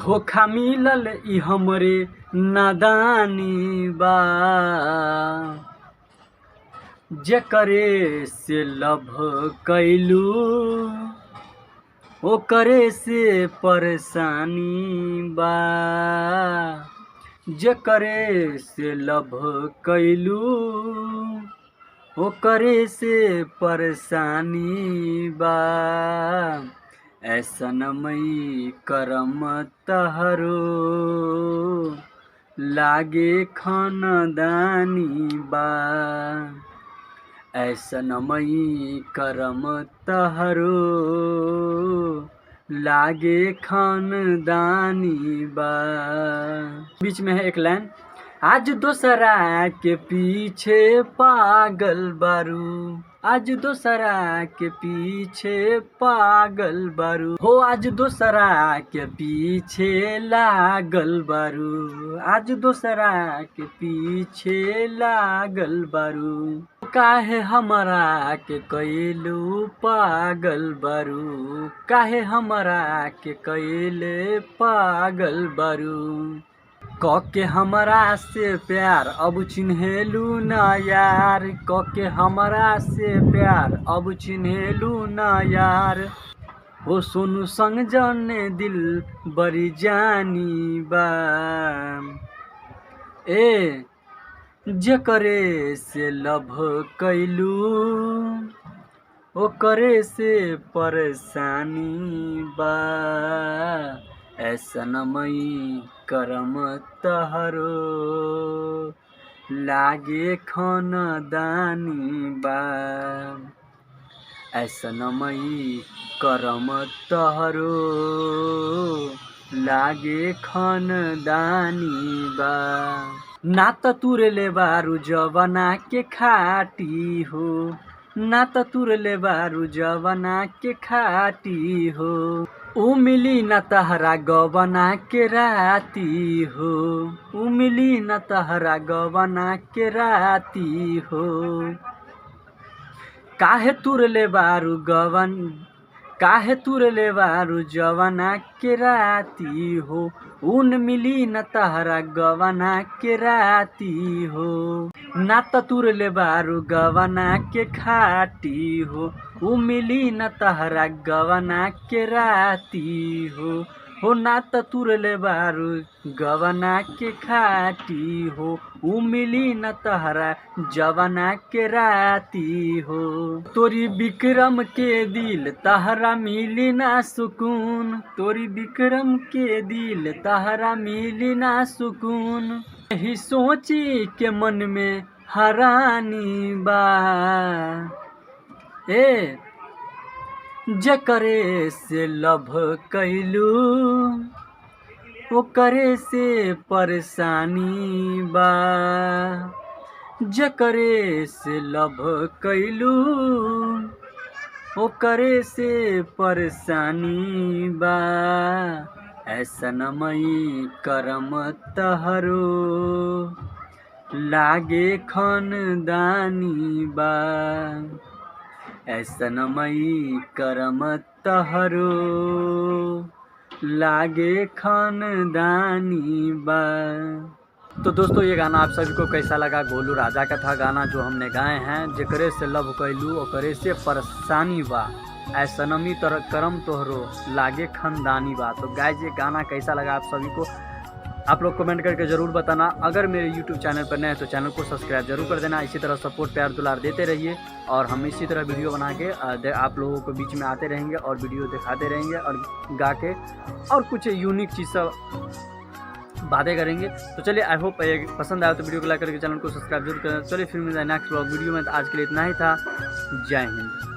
धोखा मिलल ई हमरे नादानी बा, जेकरे से लव कैलू ओकरे से परेशानी बा, जेकरे से लव कैलू ओकरे से परेशानी बा। ऐसन मई करम तहरो लागे खानदानी बा, ऐसन मई करम तहरो लागे खानदानी बा। बीच में है एक लाइन, आज दोसरा के पीछे पागल बारू, आज दोसरा के पीछे पागल बारू हो, आज दोसरा के पीछे लागल बारू, आज दोसरा के पीछे लागल बारू। काहे हमरा के कैलू पागल बारू, काहे हमरा के कैले पागल बारू। कके हमरा से प्यार अब चिन्हेलू न यार, कके हमरा से प्यार अब चिन्हेलू न यार। हो सोनू संग जाने दिल बड़ी जानी बा, ए जेकरे से लव कैलू ओकरे से परेशानी बा। ऐसन मई करम तहरो लागे खानदानी बा, ऐसन मई करम तहरो लागे खानदानी बा। ना त तुरले बारू जवना के खाटी हो, ना त तुरले बारू जवना के खाटी हो। ऊ मिली न तहरा गवना के राती हो, ऊ मिली न तहरा गवना के राती हो। काहे तुरले बारू गवन, काहे तुरले बारू जवना के राती हो। ऊन मिली न तहरा गवना के राती हो, ना त तुरले बारू गवना के खाटी हो। ऊ मिली न तहरा गवना के राती हो, ना त तुरले बारू गवना के खाटी हो। ऊ मिली न तहरा जवना के राती हो। तोरी विक्रम के दिल तहरा मिली ना सुकून, तोरी विक्रम के दिल तहरा मिली ना सुकून। यही सोची के मन में हरानी बा, ए जेकरे से लव कैलू ओकरे से परेशानी बा, जेकरे से लव कैलू ओकरे से परेशानी बा। ऐसन मई करम तहरो लागे खानदानी बा, ऐसन मई करम तहरो लागे खानदानी बा। तो दोस्तों ये गाना आप सभी को कैसा लगा? गोलू राजा का था गाना जो हमने गाए हैं, जेकरे से लव कैलू ओकरे से परेशानी बा, ऐसनमी तर करम तोहरो लागे खानदानी बा। तो गाइस ये गाना कैसा लगा आप सभी को आप लोग कमेंट करके ज़रूर बताना। अगर मेरे YouTube चैनल पर नए हैं तो चैनल को सब्सक्राइब जरूर कर देना। इसी तरह सपोर्ट प्यार दुलार देते रहिए और हम इसी तरह वीडियो बना के आप लोगों को बीच में आते रहेंगे और वीडियो दिखाते रहेंगे और गा के और कुछ यूनिक चीज़ सब बातें करेंगे। तो चलिए आई होप पसंद आया तो वीडियो को लाइक करके चैनल को सब्सक्राइब जरूर करें। चलिए फिर मिलते हैं नेक्स्ट वीडियो में। तो आज के लिए इतना ही था। जय हिंद।